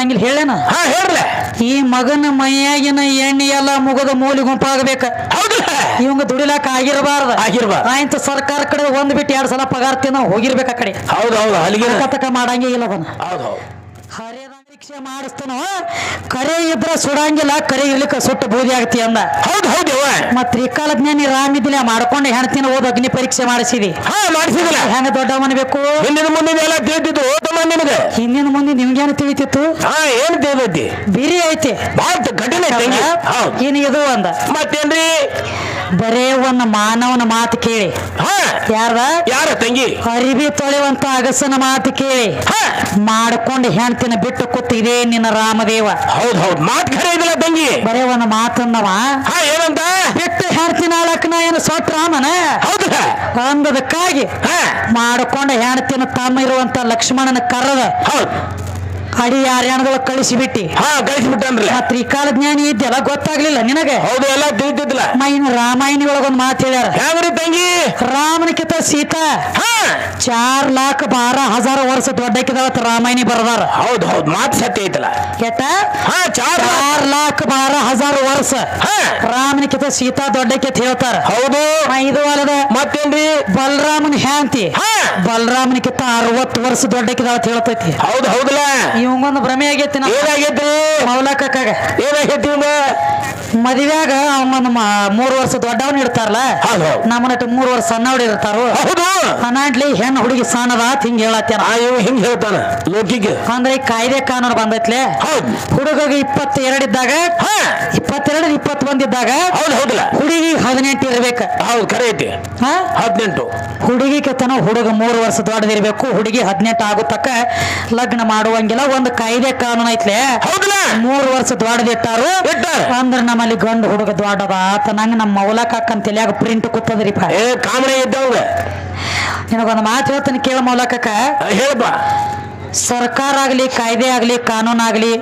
ಮಾಡಂಗಿಲ್ಲ ಹೇಳೇನ. ಹೇಳ್ಲೆ ಈ ಮಗನ ಮೈಯಾಗಿನ ಎಣ್ಣೆ ಎಲ್ಲ ಮುಗದ ಮೂಲಿ ಗುಂಪಾಗಬೇಕ. ಹೌದಲ್ಲ ಇವಂಗ ದುಡಿಲಾಕ ಆಗಿರಬಾರ್ದ. ಆಯ್ತು ಸರ್ಕಾರ ಕಡೆ ಒಂದ್ ಬಿಟ್ಟು 2 ಸಲ ಪಗಾರ ತಿನ್ನ ಹೋಗಿರ್ಬೇಕ ಆ ಕಡೆ. ಹೌದೌದು ಅಲ್ಲಿಗೆ ತಕ ಮಾಡಂಗೇ ಇಲ್ಲ ಅದನ್ನ. ಹೌದೌದು ಹರಿಯದ ಪರೀಕ್ಷೆ ಮಾಡಿಸ್ತಾನೋ ಕರೆ ಇದ್ರ ಸುಡಂಗಿಲ್ಲ, ಕರೆ ಇರ್ಲಿಕ್ಕ ಸುಟ್ಟು ಬೂದಿ ಆಗ್ತಿ ಅಂದ. ಹೌದು ಹೌದು ಮತ್ ತ್ರಿಕಾಲಜ್ಞಾನಿ ರಾಮಿದಿಲ್ಲ ಮಾಡ್ಕೊಂಡು ಹೆಣ್ತಿನ ಓದ್ ಅಗ್ನಿ ಪರೀಕ್ಷೆ ಮಾಡಿಸಿದಿ. ಮಾಡಿಸಿದಿಲ್ಲ ಹೆಂಗ ದೊಡ್ಡವನ್ಬೇಕು. ಹಿಂದಿನ ಮುಂದಿನ ಎಲ್ಲ ತಿಳಿತಿತ್ತು ಓಟಮ್ಮ ನಿನಗೆ. ಹಿಂದಿನ ಮುಂದೆ ನಿಮ್ಗೇನು ತಿಳಿತಿತ್ತು. ಏನ್ ತಿಳಿದೈತಿ ಬಿರಿ ಐತಿ ಬಾಳ ಕಠಿಣ ಇನ್ ಇದು ಅಂದ. ಮತ್ತೇನ್ರಿ ಬರೇ ಒಂದ್ ಮಾನವನ ಮಾತು ಕೇಳಿ ಯಾರ ತಂಗಿ ಅರಿವಿ ತೊಳೆಯುವಂತ ಅಗಸನ ಮಾತು ಕೇಳಿ ಮಾಡ್ಕೊಂಡು ಹೆಣ್ತಿನ ಬಿಟ್ಟು ಕೂತಿದೆ ನಿನ್ನ ರಾಮದೇವ. ಹೌದ್ ಹೌದ್ ಮಾತ್ ಖರೆ ಇದಿಲ್ಲ ತಂಗಿ. ಬರೇ ಒಂದ್ ಮಾತನ್ನವ ಏನಂತ ಬಿಟ್ಟು ಹೆಣ್ತಿನ ಆಳಕ್ನ ಏನು ಸೊಟ್ಟ ರಾಮನ. ಹೌದ ಅಂದದಕ್ಕಾಗಿ ಮಾಡ್ಕೊಂಡು ಹೆಣ್ತಿನ ತಮ್ಮ ಇರುವಂತ ಲಕ್ಷ್ಮಣನ ಕರೆದ ಅಡಿ ಯಾರ್ಯಾಣದೊಳ ಕಳಿಸಿಬಿಟ್ಟಿ. ಕಳಿಸಿಬಿಟ್ಟನ್ರಿ. ತ್ರಿಕಾಲ ಜ್ಞಾನಿ ಇದ್ದೆಲ್ಲ ಗೊತ್ತಾಗ್ಲಿಲ್ಲ ನಿನಗೆ. ಹೌದು ಎಲ್ಲ ತಿಳಿತಿದ್ದಿಲ್ಲ. ಇನ್ನು ರಾಮಾಯಣಿ ಒಳಗೊಂದು ಮಾತು ಹೇಳ್ಯಾರ. ಯಾವ್ರಿ ತಂಗಿ ರಾಮನಕಿತ ಸೀತಾ 4,12,000 ವರ್ಷ ದೊಡ್ಡಕ್ಕಿದಾವತ್ ರಾಮಾಯಣಿ ಬರದಾರ. ಹೌದು ಹೌದು ಮಾತು ಸತ್ಯ ಐತಲ್ಲ. ಕೆಟ್ಟ 4,12,000 ವರ್ಷ ರಾಮನಕಿತ ಸೀತಾ ದೊಡ್ಡಕ್ಕೆ ಹೇಳ್ತಾರ. ಹೌದು ಇದು ಅಲ್ಲದ ಮತ್ತೇನ್ರಿ ಬಲರಾಮನ ಹ್ಯಾಂತಿ ಬಲರಾಮನಕಿತ 60 ವರ್ಷ ದೊಡ್ಡಕ್ಕಿದಾವತ್ ಹೇಳ್ತೈತಿ. ಹೌದು ಹೌದಲ್ಲ ಇವಂಗೊಂದು ಭ್ರಮೆ ಆಗೈತಿ. ಏನಾಗೈತಿ ಮೌಲಕ್ಕಾಗ ಏನಾಗೈತಿ ಮದುವೆಯಾಗ ಅವನೊಂದು 3 ವರ್ಷ ದೊಡ್ಡವನ್ ಇಡ್ತಾರಲ್ಲ, ನಮ್ಮನಟ್ಟು 3 ವರ್ಷ ಸಣ್ಣವಡಿ ಇರ್ತಾರು. ಅನಾಡ್ಲಿ ಹೆಣ್ಣು ಹುಡುಗಿ ಸಣ್ಣದ ಹಿಂಗ ಹೇಳತ್ತೇನ. ಹಿಂಗ ಹೇಳ್ತಾನ ಲೋಕಿಗೆ. ಅಂದ್ರೆ ಕಾಯ್ದೆ ಕಾನೂನು ಬಂದೈತ್ಲೆ. ಹುಡುಗ 22 ಇದ್ದಾಗ 22 21 ಇದ್ದಾಗ ಹುಡುಗಿ 18 ಇರ್ಬೇಕ. ಹೌದು ಕರೆ ಐತಿ 18. ಹುಡುಗಿಗೆ ತನ ಹುಡುಗ 3 ವರ್ಷ ದೊಡ್ಡದಿರ್ಬೇಕು. ಹುಡುಗಿ 18 ಆಗುತ್ತಕ್ಕ ಲಗ್ನ ಮಾಡುವಂಗಿಲ್ಲ. ಒಂದು ಕಾಯ್ದೆ ಕಾನೂನು ಐತ್ಲೆ. 3 ವರ್ಷ ದೊಡ್ಡದಿಟ್ಟಾರು ಅಂದ್ರ ನಮ್ಮಲ್ಲಿ ಗಂಡು ಹುಡುಗ ದೊಡ್ಡದ ಆತ. ನಂಗ ನಮ್ಮ ಮೌಲಕ್ ಅಕ್ಕನ್ ತಲೆಯಾಗ ಪ್ರಿಂಟ್ ಕೂತದ್ರಿಪ್ಪ. ಕಾಮಣಿ ಇದ್ದವಂಗ ನಿನಗೊಂದು ಮಾತು ಹೇಳ್ತಾನೆ ಕೇಳ ಮೌಲಕ್ಕ. ಹೇಳಪ್ಪ. ಸರ್ಕಾರ ಆಗ್ಲಿ ಕಾಯ್ದೆ ಆಗ್ಲಿ ಕಾನೂನು ಆಗ್ಲಿ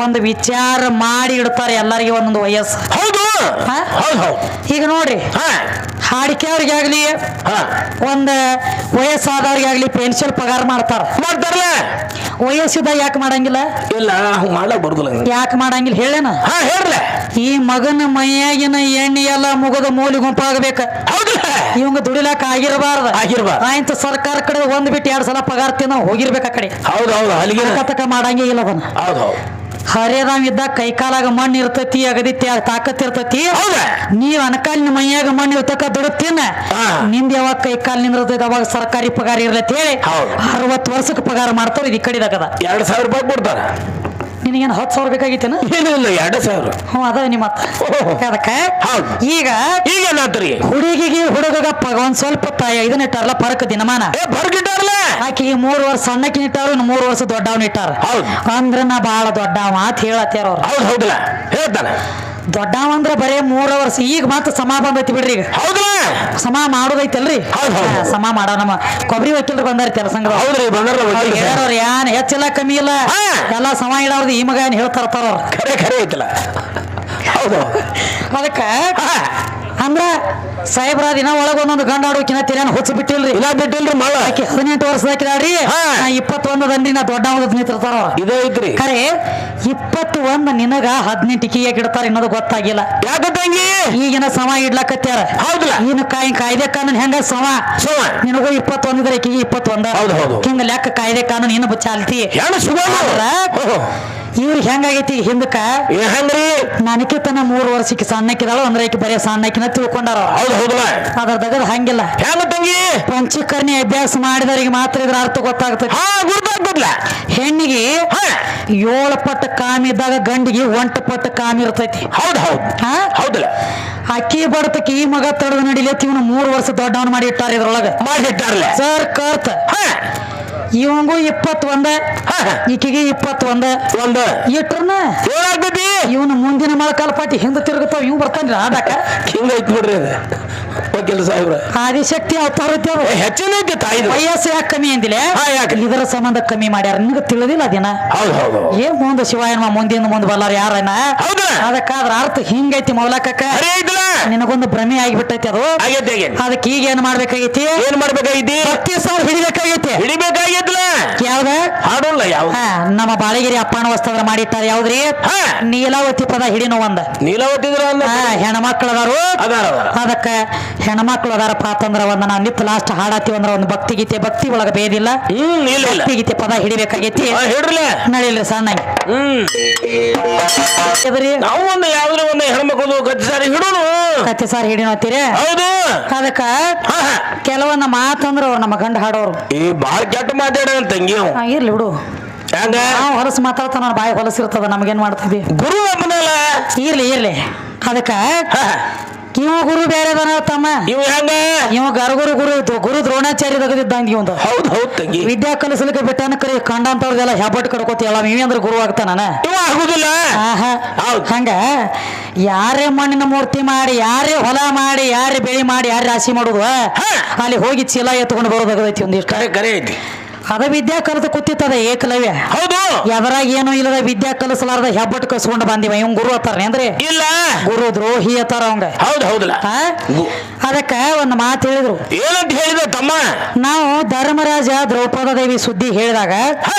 ಒಂದು ವಿಚಾರ ಮಾಡಿ ಇಡ್ತಾರೆ ಎಲ್ಲರಿಗೆ ಒಂದೊಂದು ವಯಸ್ಸು. ಈಗ ನೋಡ್ರಿ ಹಾಡಿಕೆ ಅವ್ರಿಗೆ ಆಗ್ಲಿ ಒಂದ್ ವಯಸ್ಸಾದವ್ರಿಗೆ ಆಗ್ಲಿ ಪೆನ್ಷನ್ ಪಗಾರ ಮಾಡ್ತಾರಲ್ಲ. ವಯಸ್ಸಿದ ಯಾಕೆ ಮಾಡಂಗಿಲ್ಲ? ಇಲ್ಲ ಮಾಡಕ್ ಬರುದಿಲ್ಲ. ಯಾಕೆ ಮಾಡಂಗಿಲ್ಲ ಹೇಳೇನ. ಹೇಳ್ರ ಈ ಮಗನ ಮೈಯಾಗಿನ ಎಣ್ಣೆ ಎಲ್ಲ ಮುಗದ ಮೂಲಿ ಗುಂಪಾಗಬೇಕ. ಇವಂಗ ದುಡಿಲಾಕ ಆಗಿರಬಾರ್ದ. ಆಯ್ತು ಸರ್ಕಾರ ಕಡೆ ಒಂದ್ ಬಿಟ್ಟು 2 ಸಲ ಪಗಾರ ತಿನ್ನ ಹೋಗಿರ್ಬೇಕ ಆ ಕಡೆ. ಹೌದೌದು ಅಲ್ಲಿಗೆ ತಕ ಮಾಡಂಗೇ ಇಲ್ಲ ಅದನ್ನ. ಹರಿಯದಾವ್ ಇದ್ದಾಗ ಕೈಕಾಲಾಗ ಮಣ್ಣು ಇರ್ತೈತಿ, ಅಗದಿ ತಾಕತ್ ಇರ್ತೈತಿ. ನೀವ್ ಅನಕಾಲಿನ ಮೈಯಾಗ ಮಣ್ಣು ಇರ್ತಕ್ಕ ದುಡುತ್ತೀನ ನಿಂದ ಯಾವಾಗ ಕೈಕಾಲ್ ನಿಂದಿರ್ತೈತಿ ಅವಾಗ ಸರ್ಕಾರಿ ಪಗಾರ ಇರ್ಲೈತಿ ಹೇಳಿ 60 ವರ್ಷಕ್ಕೆ ಪಗಾರ ಮಾಡ್ತಾರ. ಇದು ಈ ಕಡೆದಾಗದ 2,000 ರೂಪಾಯಿ ಕೊಡ್ತಾರ. ನಿನಗೇನು 10,000 ಬೇಕಾಗಿತ್ತೇನ? ಏನಿಲ್ಲ 2,000. ಅದ ನಿಮ್ಮ ಅದಕ್ಕ ಈಗ ಹುಡುಗಿಗೆ ಹುಡುಗಗ ಒಂದ್ ಸ್ವಲ್ಪ ಇದನ್ನ ಇಟ್ಟಾರಲ್ಲ ಪರಕ ದಿನಮಾನ ಆಕಿ 3 ವರ್ಷ ಸಣ್ಣಕ್ಕೆ ಇಟ್ಟಾರು, 3 ವರ್ಷ ದೊಡ್ಡವನ್ ಇಟ್ಟಾರ. ಅಂದ್ರ ನಾ ಬಾಳ ದೊಡ್ಡವ ಅಂತ ಹೇಳತ್ತಾರ ಅವ್ರು. ಹೌದೌದಲ್ಲ ಹೇಳ್ತಾನೆ. ದೊಡ್ಡವ ಅಂದ್ರ ಬರೇ 3 ವರ್ಷ. ಈಗ ಮಾತ್ರ ಸಮ ಬಂದೈತಿ ಬಿಡ್ರಿ. ಈಗ ಸಮ ಮಾಡೋದೈತಲ್ರಿ. ಸಮ ಮಾಡೋ ನಮ್ಮ ಕೊಬ್ಬರಿ ವಕೀಲರು ಬಂದಾರ ಕೆಲಸಂಗ. ಹೇಳೋರು ಏನ್ ಹೆಚ್ಚಿಲ್ಲ ಕಮ್ಮಿ ಇಲ್ಲ ಎಲ್ಲ ಸಮ ಇಡೋರ್ದು ಈ ಮಗ ಏನ್ ಹೇಳ್ತಾರತ್ತಾರ ಅವ್ರು. ಖರೆ ಐತಲ್ಲ. ಅದಕ್ಕ ಅಂದ್ರ ಸಾಹೇಬ್ರ ದಿನ ಒಳಗ ಒಂದೊಂದು ಗಂಡ ಆಡೋಕಿನ ತಿರ್ಯಾನ ಹುಚ್ಚ ಬಿಟ್ಟಿಲ್ರಿ. ಇಲ್ಲ ಬಿಟ್ಟಿಲ್ರಿ ಮಳ. ಆಕಿ 18 ವರ್ಷದಾಕಿದಾಳ್ರಿ. 21 ದಂಡಿ ನಾ ದೊಡ್ಡ ನಿಂತಿರ್ತಾರ. ಇದೇ ಐತ್ರಿ ಖರೆ. 21 ನಿನಗ 18 ಕಿಯಾಗ ಇಡ್ತಾರ ಅನ್ನೋದು ಗೊತ್ತಾಗಿಲ್ಲ. ಯಾಕ ತಂಗಿ ಈಗಿನ ಸಮ ಇಡ್ಲಾಕತ್ಯಾರ. ಹೌದಲ್ಲ ಇನ್ನು ಕಾಯ್ದೆ ಕಾನೂನು ಹೆಂಗ ಸಮ ನಿನಗೂ 21 ಇದ್ರೆ ಆಕಿಗೆ 21 ಹಿಂಗ ಲೆಕ್ಕ ಕಾಯ್ದೆ ಕಾನೂನು ಇನ್ನು ಚಾಲ್ತಿ. ಇವ್ರಿಗೆ ಹೆಂಗಾಗೈತಿ ಹಿಂದಕ್ಕ ಹೆಂಗ್ರಿ ನನಕಿತನ 3 ವರ್ಷಕ್ಕೆ ಸಣ್ಣಕ್ಕಿದಾಳು ಅಂದ್ರೆ ಆಕಿ ಬರೀ ಸಣ್ಣಕ್ಕಿನ ತಿಳ್ಕೊಂಡಾರ. ಅದ್ರ ತಗದ್ ಹಂಗಿಲ್ಲ. ಪಂಚಕರ್ಣಿ ಅಭ್ಯಾಸ ಮಾಡಿದವರಿಗೆ ಮಾತ್ರ ಇದ್ರ ಅರ್ಥ ಗೊತ್ತಾಗ್ತದೆ. ಹೆಣ್ಣಿಗೆ 7 ಪಟ್ಟು ಕಾಮಿ ಇದ್ದಾಗ ಗಂಡಿಗೆ 1 ಪಟ್ಟು ಕಾಮಿ ಇರ್ತೈತಿ. ಹೌದೌದು ಅಕ್ಕಿ ಬಡತಕ್ಕೆ ಈ ಮಗ ತಡೆದು ನಡಿಲತ್ತಿ ಇವನು 3 ವರ್ಷ ದೊಡ್ಡವನ್ ಮಾಡಿ ಇಟ್ಟಾರ. ಇದ್ರೊಳಗ ಮಾಡಿಟ್ಟಾರಲ್ಲ ಸರ್ ಕರ್ತ ಇವಂಗೂ 21 ಈಕಿಗೆ 21 ಇಟ್ರನ ಇವನು ಮುಂದಿನ ಮೊಳಕಾಲ ಪಾಟಿ ಹಿಂದೆ ತಿರುಗುತ್ತಾವ. ಇವ್ ಬರ್ತಾನ್ರಿ ಆಡಾಕ. ಹಿಂಗ ಐತ್ ಬಿಡ್ರಿ ಕೆಲಸ ಸಾಹೇಬ್ರ ಆದಿಶಕ್ತಿ ಅವತಾರ ಐತಿ ಅದು. ಹೆಚ್ಚಿನ ಐತಿ ತಾಯಿದು ವಯಸ್ಸು ಯಾಕೆ ಕಮ್ಮಿ ಅಂದಿಲ್ಲ ಯಾಕೆ ಇದರ ಸಂಬಂಧ ಕಮ್ಮಿ ಮಾಡ್ಯಾರ ನಿನಗೆ ತಿಳಿದಿಲ್ಲ ಅದೇನ ಹೌದು ಹೌದು ಏನ್ ಮುಂದೆ ಶಿವಾಯನ ಮುಂದಿಂದ ಮುಂದೆ ಬಲ್ಲಾರ ಯಾರನ ಹೌದಾ ಅದಕ್ಕಾದ್ರ ಅರ್ಥ ಹಿಂಗೈತಿ ಮೌಲಕಕ್ಕ ಅರೇ ಐತಲ್ಲ ನಿನಗೊಂದು ಭ್ರಮೆ ಆಗಿಬಿಟ್ಟೈತಿ ಅದು ಆಗೈತಿ ಆಗೈತಿ ಅದಕ್ಕೆ ಈಗ ಏನ್ ಮಾಡ್ಬೇಕಾಗೈತಿ ಏನ್ ಮಾಡ್ಬೇಕಾಗೈತಿ ಭಕ್ತಿ ಸಾರ್ ಹಿಡಿಬೇಕಾಗೈತಿ ಹಿಡಿಬೇಕಾಗೈತಲ್ಲ ಯಾವ್ದ ಹಾಡೋಲ್ಲ ಯಾವ ನಮ್ಮ ಬಾಳಗಿರಿ ಅಪ್ಪನ ವಸ್ತದ್ರ ಮಾಡಿಟ್ಟಾರ ಯಾವ್ದ್ರಿ ನೀಲಾವತಿ ಪದ ಹಿಡಿನೋ ಒಂದ ನೀಲಾವತಿದ್ರ ಹೆಣ್ಮಕ್ಳು ಅದಾರು ಅದಾರ ಅದಕ್ಕ ಹೆಣ್ಮಕ್ಳು ಅದಾರಪ್ಪ ಅಂತಂದ್ರ ಒಂದ ನಾವು ನಿತ್ ಲಾಸ್ಟ್ ಹಾಡಾತಿವಿ ಅಂದ್ರ ಒಂದು ಭಕ್ತಿ ಗೀತೆ ಭಕ್ತಿ ಒಳಗ ಬೇದಿಲ್ಲ ಇಲ್ಲ ಇಲ್ಲ ಭಕ್ತಿ ಗೀತೆ ಪದ ಹಿಡಿಬೇಕಾಗೈತಿ ಹಿಡ್ರಲ್ಲ ನಡಿಲ್ರಿ ಸಣ್ಣ ನಾವು ಒಂದು ಯಾವ್ದ್ರ ಒಂದು ಹೆಣ್ಮಕ್ಳು ಕತ್ತಿ ಸಾರಿ ಹಿಡೋನು ಕತ್ತಿ ಸಾರ್ ಹಿಡಿನೋತೀರಿ ಹೌದು ಅದಕ್ಕ ಕೆಲವೊಂದು ಮಾತಂದ್ರ ಅವ್ರು ನಮ್ಮ ಗಂಡ ಹಾಡೋರು ಈ ಬಾಳ ಕೆಟ್ಟ ಮಾತಾಡ ತಂಗಿ ಅವ. ಇರ್ಲಿ ಬಿಡು ಹಂಗ ನಾವು ಹೊಲಸು ಮಾತಾಡ್ತಾನ ಬಾಯಿ ಹೊಲಸಿರ್ತದ ನಮಗೇನ್ ಮಾಡ್ತಿದ್ವಿ ಗುರು ಒಬ್ಬನಲ್ಲ ಇರ್ಲಿ ಇರ್ಲಿ ಅದಕ್ಕ ಇವ ಗುರು ಬೇರೆ ತಮ್ಮ ಇವ್ ಹೆಂಗ ಇವ ಗರಗುರು ಗುರು ಇತ್ತು ಗುರು ದ್ರೋಣಾಚಾರ್ಯ ತೆಗೆದಿದ್ದಂಗ ಇವಂದು ಹೌದ್ ಹೌದ್ ತಂಗಿ ವಿದ್ಯಾ ಕಲಿಸಲಿಕ್ಕೆ ಬಿಟ್ಟನ ಕರಿ ಕಂಡಂತವ್ರದೆಲ್ಲ ಹೆಬ್ಬಟ್ ಕಡ್ಕೋತಿ ಎಲ್ಲ ಇವ ಅಂದ್ರೆ ಗುರು ಆಗ್ತಾನ ಇವ ಆಗುದಿಲ್ಲ ಹಂಗ ಯಾರೇ ಮಣ್ಣಿನ ಮೂರ್ತಿ ಮಾಡಿ ಯಾರೇ ಹೊಲ ಮಾಡಿ ಯಾರೇ ಬೆಳಿ ಮಾಡಿ ಯಾರೇ ರಾಶಿ ಮಾಡುದು ಅಲ್ಲಿ ಹೋಗಿ ಚೀಲ ಎತ್ಕೊಂಡು ಬರೋದಾಗದೈತಿ ಒಂದಿಷ್ಟು ಕರೆ ಕರೆ ಐತಿ ಅದ ವಿದ್ಯಾ ಕಲಿತು ಕೂತಿತ್ತದ ಏಕಲವ್ಯ ಹೌದು ಎದರಾಗ ಏನು ಇಲ್ಲದ ವಿದ್ಯಾ ಕಲಿಸಲಾರ್ದ ಹೆಬ್ಬಟ್ ಕಸ್ಕೊಂಡು ಬಂದಿವ ಇವ್ ಗುರು ಅತ್ತಾರ ಅಂದ್ರೆ ಇಲ್ಲ ಗುರು ದ್ರೋಹಿ ಅತ್ತಾರ ಅವಂಗ ಹೌದ್ ಹೌದಲ್ಲ ಅದಕ್ಕ ಒಂದು ಮಾತು ಹೇಳಿದ್ರು ಏನಂತ ಹೇಳಿದ ತಮ್ಮ ನಾವು ಧರ್ಮರಾಜ ದ್ರೌಪದ ದೇವಿ ಸುದ್ದಿ ಹೇಳಿದಾಗ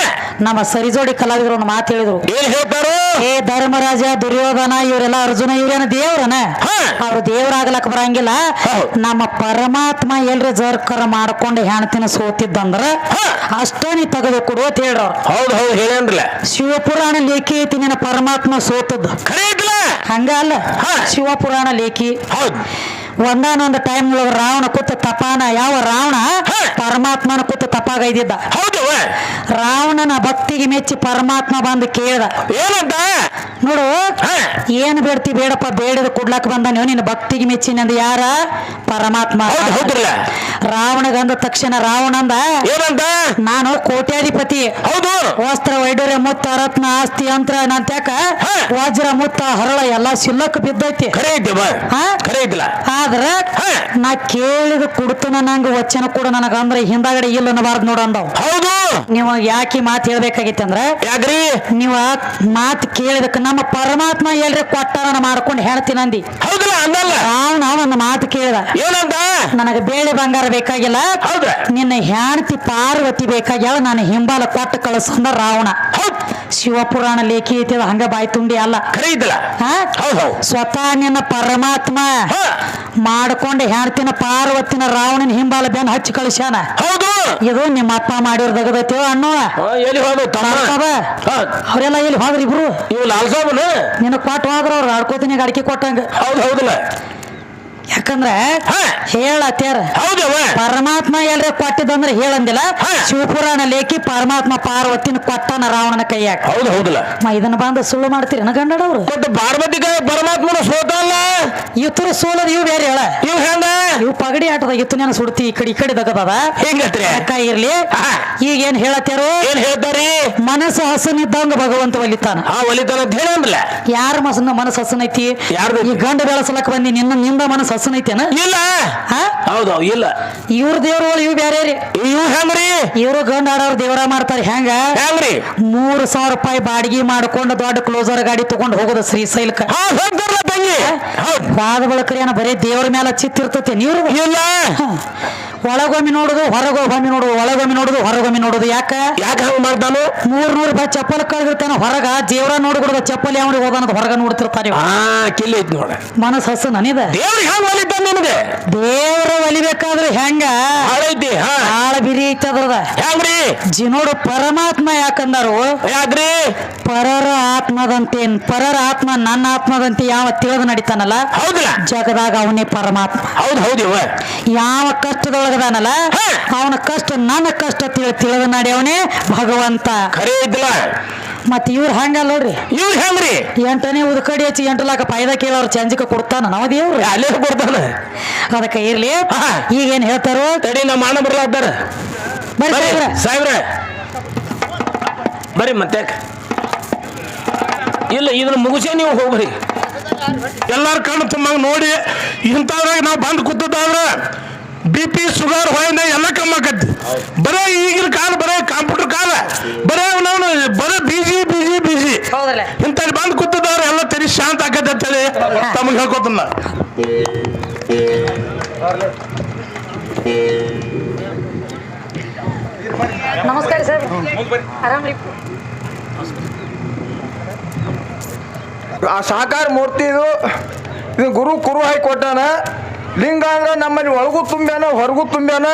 ನಮ್ಮ ಸರಿಜೋಡಿ ಕಲಾವಿದರು ಒಂದು ಮಾತು ಹೇಳಿದ್ರು ಏನ್ ಹೇಳ್ತಾರೋ ಏ ಧರ್ಮರಾಜ ದುರ್ಯೋಧನ ಇವರೆಲ್ಲ ಅರ್ಜುನ ಇವ್ರೇನ ದೇವ್ರನ ಅವ್ರು ದೇವ್ರಾಗ್ಲಕ್ ಬರಂಗಿಲ್ಲ ನಮ್ಮ ಪರಮಾತ್ಮ ಎಲ್ರಿ ಜರ್ಕರ ಮಾಡ್ಕೊಂಡು ಹೆಣ್ತಿನ ಸೋತಿದ್ದಂದ್ರ ಅಷ್ಟೇ ನೀ ತೆಗೆದು ಕೊಡು ಅಂತ ಹೇಳ್ರ ಹೌದು ಹೌದು ಹೇಳೇನ್ರಲ್ಲ ಶಿವಪುರಾಣ ಲೇಖಿ ಐತಿ ನಿನ್ನ ಪರಮಾತ್ಮ ಸೋತದ್ದು ಖರೆ ಐತಲ್ಲ ಹಂಗ ಅಲ್ಲ ಶಿವಪುರಾಣ ಲೇಖಿ ಹೌದು ಒಂದಾನೊಂದು ಟೈಮ್ ರಾವಣ ಕೂತ ತಪಾನ ಯಾವ ರಾವಣ ಪರಮಾತ್ಮನ ಕೂತ ತಪಾಗೈದಿದ್ದ ಹೌದು ರಾವಣನ ಭಕ್ತಿಗೆ ಮೆಚ್ಚಿ ಪರಮಾತ್ಮ ಬಂದು ಕೇಳ್ದ ಏನಂತ ನೋಡು ಏನ್ ಬೇಡ್ತಿ ಬೇಡಪ್ಪ ಬೇಡದ ಕೊಡ್ಲಾಕ್ ಬಂದ ನೀವು ನಿನ್ನ ಭಕ್ತಿಗೆ ಮೆಚ್ಚಿನಂದ ಯಾರ ಪರಮಾತ್ಮ ರಾವಣಗಂದ ತಕ್ಷಣ ರಾವಣಂದ ಏನಂತ ನಾನು ಕೋಟ್ಯಾಧಿಪತಿ ಹೌದು ವಸ್ತ್ರ ವೈಡೂರ್ಯ ಮುತ್ತ ರತ್ನ ಆಸ್ತಿ ಅಂತ್ರ ನಂತ್ಯಾಕ ವಜ್ರ ಮುತ್ತ ಹರಳ ಎಲ್ಲಾ ಸಿಲ್ಲಕ್ ಬಿದ್ದೈತಿ ಖರೆ ಐತಿ ಖರೆ ಐತಿಲ್ಲ ಆದ್ರ ನಾ ಕೇಳಿದ ಕೊಡ್ತನ ನಂಗ ವಚನ ಕೂಡ ನನಗ ಅಂದ್ರೆ ಹಿಂದಾಗಡೆ ಇಲ್ಲ ಅನ್ನಬಾರ್ದು ನೋಡ ಅಂದವ್ ಹೌದು ನೀವ ಯಾಕೆ ಮಾತು ಹೇಳ್ಬೇಕಾಗಿತ್ತು ಅಂದ್ರ ಯಾಕ್ರಿ ನೀವ ಮಾತು ಕೇಳಿದಕ್ಕ ನಮ್ಮ ಪರಮಾತ್ಮ ಎಲ್ರಿ ಕೊಟ್ಟಾರ ಮಾಡ್ಕೊಂಡು ಹೇಳ್ತೀನಂದಿ ಹೌದಲ್ಲ ಅಂದಲ್ಲ ರಾವಣ ಒಂದು ಮಾತು ಕೇಳಿದ ಏನಂತ ನನಗ ಬೇಳೆ ಬಂಗಾರ ಬೇಕಾಗಿಲ್ಲ ನಿನ್ನ ಹೆಂಡತಿ ಪಾರ್ವತಿ ಬೇಕಾಗ್ಯಾವ ನಾನು ಹಿಂಬಾಲ ಕೊಟ್ಟು ಕಳಿಸಂದ ರಾವಣ ಶಿವಪುರಾಣ ಲೇಖಿ ಐತಿ ಹಂಗ ಬಾಯಿ ತುಂಬಿ ಅಲ್ಲ ಸ್ವತಃ ನಿನ್ನ ಪರಮಾತ್ಮ ಮಾಡ್ಕೊಂಡು ಹೆಣ್ತಿನ ಪಾರ್ವತಿನ ರಾವಣನ ಹಿಂಬಾಲ ಬೆನ್ ಹಚ್ಚಿ ಕಳಿಸ್ಯಾನ ಹೌದು ಇದು ನಿಮ್ಮ ಅಪ್ಪ ಮಾಡಿರ್ದಾಗದೈತಿ ಅನ್ನೋ ಎಲ್ಲಿ ಹೋದ ಅವ್ರೆಲ್ಲ ಎಲ್ಲಿ ಹೋದ್ರಿ ಇಬ್ರು ಇವ್ ಲಾಲ್ ಸಾಬನ ನಿನ್ನ ಕೊಟ್ಟು ಹೋದ್ರ ಅವ್ರು ಆಡ್ಕೋತೀನಿ ಅಡಿಕೆ ಕೊಟ್ಟಂಗ ಹೌದು ಹೌದಲ್ಲ ಯಾಕಂದ್ರೆ ಹೇಳತ್ಯಾರ ಪರಮಾತ್ಮ ಎಲ್ರ ಕೊಟ್ಟಿದಂದ್ರೆ ಹೇಳಂದಿಲ್ಲ ಶಿವಪುರಾಣ ಲೇಖಿ ಪರಮಾತ್ಮ ಪಾರ್ವತಿನ ಕೊಟ್ಟನ ರಾವಣನ ಕೈಯಾಗ ಹೌದು ಹೌದಲ್ಲ ಇದನ್ನ ಬಂದು ಸುಳ್ಳು ಮಾಡ್ತೀರಿ ಗಂಡಡವ್ರು ಪಾರ್ವತಿ ಪರಮಾತ್ಮನ ಸೋತಲ್ಲ ಇವ್ರ ಸೋಲದ ಇವ್ ಬೇರೆ ಹೇಳ ಇವ್ ಹೆಂಗ ಇವ್ ಪಗಡಿ ಆಟದಾಗ ಇತ್ತು ನಾನು ಸುಡ್ತಿ ಈ ಕಡೆ ದಗದದ ಹೆಂಗತ್ರಿ ಅಕ್ಕ ಇರ್ಲಿ ಈಗ ಏನ್ ಹೇಳತ್ಯಾರು ಏನ್ ಹೇಳ್ತಾರಿ ಮನಸ್ಸು ಹಸನಿದ್ದಂಗ ಭಗವಂತ ಒಲಿತಾನ ಒಲಿತಾನ ಅಂತ ಹೇಳಂದ್ರಲ್ಲ ಯಾರ ಮನಸ್ಸು ಹಸನೈತಿ ಈ ಗಂಡ ಬೆಳಸಲಕ್ ಬಂದಿ ನಿಂದ ಮನಸ್ಸು ಹಸನೈತೇನ ಇಲ್ಲ ಹೌದು ಇಲ್ಲ ಇವ್ರ ದೇವ್ರ ಇವ್ ಬೇರೆ ರೀ ಇವ್ ಹೆಂಗ್ರಿ ಇವ್ರು ಗಂಡ ಆಡೋರು ದೇವರ ಮಾಡ್ತಾರೆ ಹೆಂಗ್ರಿ 3,000 ರೂಪಾಯಿ ಬಾಡಿಗೆ ಮಾಡ್ಕೊಂಡು ದೊಡ್ಡ ಕ್ಲೋಸರ್ ಗಾಡಿ ತಗೊಂಡು ಹೋಗೋದು ಶ್ರೀಶೈಲಕ್ಕ ಬಾದ ಬಳಕರಿ ಏನ ಬರೀ ದೇವ್ರ ಮೇಲೆ ಚಿತ್ತಿರ್ತತೆ ನೀರು ಇಲ್ಲ ಒಳಗೊಮ್ಮೆ ನೋಡುದು ಹೊರಗೊಮ್ಮೆ ನೋಡುದು ಒಳಗೊಮ್ಮೆ ನೋಡುದು ಹೊರಗೊಮ್ಮೆ ನೋಡುದು ಯಾಕೆ ಹಂಗ ಮಾಡ್ತಾನು 300 ರೂಪಾಯಿ ಚಪ್ಪಲ್ ಕಳೆದಿರ್ತಾನ ಹೊರಗ ದೇವ್ರ ನೋಡ್ಬಿಡುದ ಚಪ್ಪಲ್ ಯಾವ ಹೋದಾನದ ಹೊರಗ ನೋಡ್ತಿರ್ತಾನೆ ಕಿಲ್ಲಿ ಐತಿ ನೋಡ ಮನಸ್ಸು ಹಸ ನನದ ದೇವ್ರ ಒಲಿಬೇಕಾದ್ರೆ ಹೆಂಗ ಹಾಳ ಬಿರಿ ಐತದ್ರದ ಹೆಂಗ್ರಿ ನೋಡು ಪರಮಾತ್ಮ ಯಾಕಂದರು ಯಾಕ್ರಿ ಪರರ ಆತ್ಮದಂತೇನ್ ಪರರ ಆತ್ಮ ನನ್ನ ಆತ್ಮದಂತೆ ಯಾವ ತಿಳಿದು ನಡಿತಾನಲ್ಲ ಹೌದಲ್ಲ ಜಗದಾಗ ಅವನೇ ಪರಮಾತ್ಮ ಹೌದು ಯಾವ ಕಷ್ಟದೊಳಗದಾನಲ್ಲ ಅವನ ಕಷ್ಟ ನನ್ನ ಕಷ್ಟ ತಿಳಿದು ನಡಿಯವನೇ ಭಗವಂತ ಖರೆ ಐತಿಲ್ಲ ಮತ್ ಇವ್ರ ಹಂಗಲ್ಲ ನೋಡ್ರಿ ಇವ್ರ ಹೆಂಗ್ರಿ 8ನೇ ಉದ್ಕಡಿ ಹಚ್ಚಿ 8 ಲಕ್ಷ ಫಾಯ್ದ ಕೇಳೋರು ಚಂಜಿಕ ಕೊಡ್ತಾನ ನಾವ್ ದೇವ್ರು ಅಲ್ಲೇ ಕೊಡ್ತಾನ ಅದಕ್ಕೆ ಇರ್ಲಿ ಈಗೇನ್ ಹೇಳ್ತಾರೋ ತಡಿ ನಮ್ಮ ಅಣ್ಣ ಬರ್ಲಾತಾರ ಸಾಹೇಬ್ರ ಬರ್ರಿ ಮತ್ತೆ ಇಲ್ಲ ಇದನ್ನ ಮುಗಿಸೇ ನೀವು ಹೋಗ್ರಿ ಎಲ್ಲಾರ ಕಣ್ಣು ತುಂಬಂಗ ನೋಡಿ ಇಂಥವ್ರಾಗ ನಾವು ಬಂದು ಕೂತದಾದ್ರೆ BP ಶುಗರ್ ಹೊಯ್ನ ಎಲ್ಲ ಕಮ್ಮಿ ಆಕತಿ. ಬರೇ ಈಗಿನ ಕಾಲ ಬರೇ ಕಂಪ್ಯೂಟರ್ ಕಾಲ ಬರೇ ನಾವು ಬರೇ ಬಿಜಿ ಇಂಥಲ್ಲಿ ಬಂದು ಕೂತದವ್ರು ಎಲ್ಲ ತೆರಿ ಶಾಂತ ಆಕತಿ ಅಂತೇಳಿ ತಮಗೆ ಹೇಳ್ಕೊತನ. ನಮಸ್ಕಾರ ಸರ್, ಆರಾಮ್ರಿ? ಆ ಸಾಕಾರ ಮೂರ್ತಿ ಇದು ಗುರು ಕುರು ಹಾಕಿ ಕೊಟ್ಟಾನ. ಲಿಂಗ ಅಂದ್ರೆ ನಮ್ಮಲ್ಲಿ ಒಳಗೂ ತುಂಬ್ಯಾನ ಹೊರಗೂ ತುಂಬ್ಯಾನ.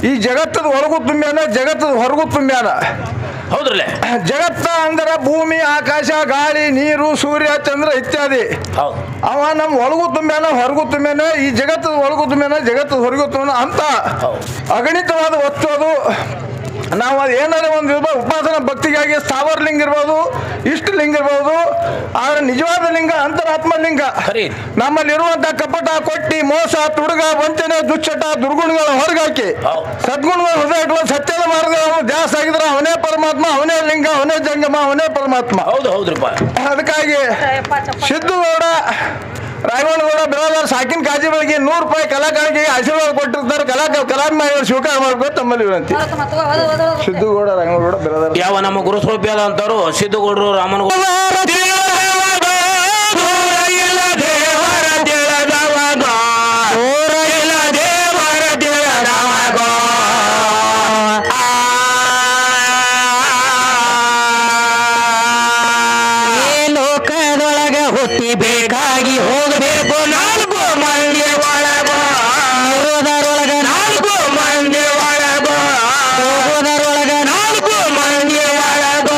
ಈ ಜಗತ್ತದ ಒಳಗೂ ತುಂಬ್ಯಾನ, ಜಗತ್ತದ ಹೊರಗೂ ತುಂಬ್ಯಾನ. ಹೌದ್ರಲ್ಲ, ಜಗತ್ತ ಅಂದ್ರೆ ಭೂಮಿ, ಆಕಾಶ, ಗಾಳಿ, ನೀರು, ಸೂರ್ಯ, ಚಂದ್ರ ಇತ್ಯಾದಿ. ಅವ ನಮ್ಮ ಒಳಗೂ ತುಂಬ್ಯಾನ ಹೊರಗೂ ತುಂಬ್ಯಾನ. ಈ ಜಗತ್ತದ ಒಳಗೂ ತುಂಬ್ಯಾನ, ಜಗತ್ತದ ಹೊರಗೂ ತುಂಬ್ಯಾನ ಅಂತ ಅಗಣಿತವಾದ ವಸ್ತು ಅದು. ನಾವು ಅದು ಏನಾದ್ರೆ ಒಂದು ಉಪಾಸನ ಭಕ್ತಿಗಾಗಿ ಸ್ಥಾವರ ಲಿಂಗ ಇರ್ಬೋದು, ಇಷ್ಟ ಲಿಂಗ ಇರ್ಬೋದು. ಆದ್ರೆ ನಿಜವಾದ ಲಿಂಗ ಅಂತರಾತ್ಮ ಲಿಂಗ. ನಮ್ಮಲ್ಲಿರುವಂತ ಕಪಟ, ಕೊಟ್ಟಿ, ಮೋಸ, ತುಡುಗ, ವಂಚನೆ, ದುಶ್ಚಟ, ದುರ್ಗುಣಗಳ ಹೊರಗಾಕಿ ಸದ್ಗುಣಗಳ ಹೊರಗಾಕಲು ಸತ್ಯದ ಮಾರ್ಗ ದ್ಯಾಸ ಆಗಿದ್ರೆ ಅವನೇ ಪರಮಾತ್ಮ, ಅವನೇ ಲಿಂಗ, ಅವನೇ ಜಂಗಮ, ಅವನೇ ಪರಮಾತ್ಮ. ಅದಕ್ಕಾಗಿ ಸಿದ್ದುಗೌಡ, ರಾಘವನಗೌಡ ಬ್ರದರ್ ಸಾಕಿನ ಕಾಜಿ ಬೆಳಗ್ಗೆ 100 ರೂಪಾಯಿ ಕಲಾಕಾರಿಗೆ ಆಶೀರ್ವಾದ ಕೊಟ್ಟಿರ್ತಾರೆ. ಕಲಾಭಿಮಾನಿಗಳು ಸ್ವೀಕಾರ ಮಾಡ್ಕೊಂಡು ತಮ್ಮಲ್ಲಿ ವಿನಂತಿ. ಸಿದ್ದುಗೌಡ, ರಾಘವನಗೌಡ ಬ್ರದರ್. ಯಾವ ನಮ್ಮ ಗುರು ಸ್ವರೂಪಿಯಾದ ಅಂತವ್ರು ಸಿದ್ದುಗೌಡರು, ರಾಮನಗೌಡ ಬೇಕಾಗಿ ಹೋಗಬೇಕು ನಾಲ್ಕು ಮಂದಿ ಒಳಗ, ಇರೋದರೊಳಗ ನಾಲ್ಕು ಮಂದಿ ಒಳಗ, ಹೋಗೋದರೊಳಗ ನಾಲ್ಕು ಮಂದಿ ಒಳಗ.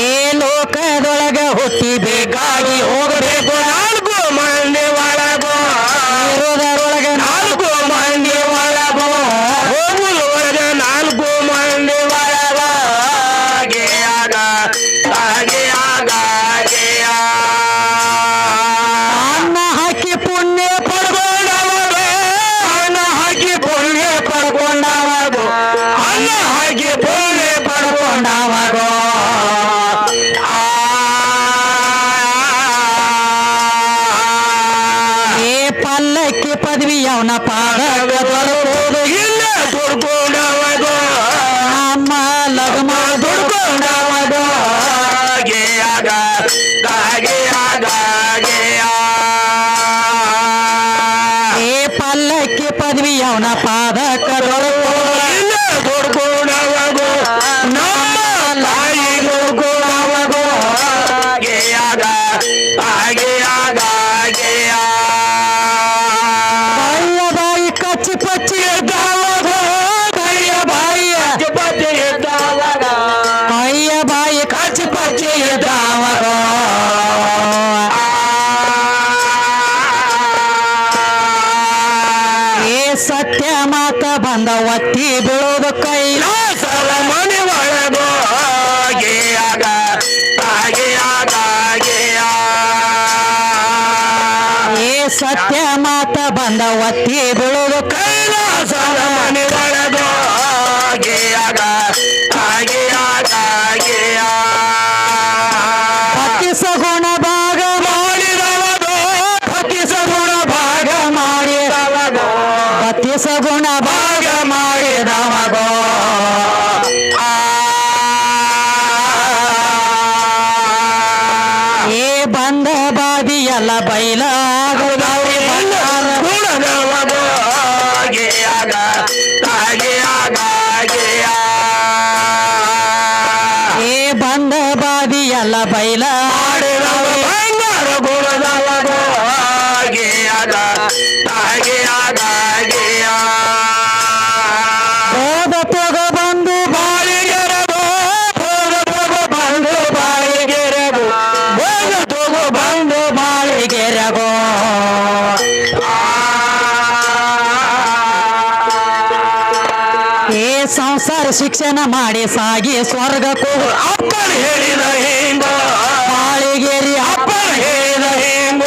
ಈ ಲೋಕದೊಳಗ ಹುಟ್ಟಿ ಬೇಕಾಗಿ ಹೋಗಬೇಕು ನಾಲ್ಕು ಮಂದಿ ಒಳಗ, ಇರೋದರೊಳಗ ನಾಲ್ಕು ಮಂದಿ ಒಳಗ, ಹೋಗುದೊಳಗ ನಾಲ್ಕು ಮಂದಿ ಒಳಗ. ಅನ್ನ ಹಾಕಿ ಪುಣ್ಯ ಪಡ್ಕೊಂಡವಾಗ, ಅನ್ನ ಹಾಕಿ ಪುಣ್ಯ ಪಡ್ಕೊಂಡವಾಗ, ಅನ್ನ ಹಾಕಿ ಪುಣ್ಯ ಪಡ್ಕೊಂಡವಾಗ. ಏ ಪಲ್ಲಕ್ಕಿ ಪದವಿ ಅವನ ಪಾದಕ ಬರುವುದು ಇಲ್ಲ ದುಡ್ಕೊಂಡವಾಗ, ನಮ್ಮ ಲಗ್ನ ದುಡ್ಕೊಂಡವಾಗ. ಏ ಪಲ್ಲಕ್ಕಿ ಪದವಿ ಅವನ ಪಾದಕ ಬರುವುದು ಇಲ್ಲ ದುಡ್ಕೊಂಡವಾಗ, ನಮ್ಮ ತಾಯಿ ದುಡ್ಕೊಂಡವಾಗ. ಕೈಯ ಬಾಯಿ ಕಚ್ಚಿ ಪಚ್ಚಿ ಎದ್ದಾವಾಗ, ಕೈಯ ಬಾಯಿ ಪಚ್ಚಿ ಎದ್ದಾವಾಗ, ಕೈಯ ಬಾಯಿ ಕಚ್ಚಿ ಪಚ್ಚಿ ಎದ್ದಾವಾಗ. ಏ ಸತ್ಯ ಮಾತ ಬಂದ ಒತ್ತಿ ಬೀಳೋದು ಕೈಲಾಸದ ಮನೆ ಒಳಗ. ಏ ಸತ್ಯ ಮಾತ ಬಂದ ಒತ್ತಿ ಬೀಳೋದು ಕೈಲಾಸದ ಮನೆ ಒಳಗ. ಭಕ್ತಿ ಸಗುಣ ಭಾಗ ಮಾಡಿದವದು, ಭಕ್ತಿ ಸಗುಣ ಭಾಗ ಮಾಡಿದವದು, ಭಕ್ತಿ ಸಗುಣ ಭಾಗ ಮಾಡಿದವದು. ಏ ಬಂದ ಬಾದಿ ಎಲ್ಲ ಬೈಲಾಗುದವ್ರಿ ಬಂಗಾರ ಗುಣದವದು. ಏ ಬಂದ ಬಾದಿ ಎಲ್ಲ ಬೈಲ ಬಂಗಾರ ಗುಣದವದು. ಹೋದ ತಗ ಬಂದು ಬಾಳಿಗೆರದು, ಹೋದ ತಗ ಬಂದು ಬಾಳಿಗೆರದು, ಹೋದ ತಗ ಬಂದು ಬಾಳಿಗೆರದು. ಏ ಸಂಸಾರ ಶಿಕ್ಷಣ ಮಾಡಿ ಸಾಗಿ ಸ್ವರ್ಗಕ್ಕೂ ಅಪ್ಪನ ಹೇಳಿದ ಹಿಂಗ, ಬಾಳಿಗೇರಿ ಅಪ್ಪನ ಹೇಳಿದ ಹಿಂಗ.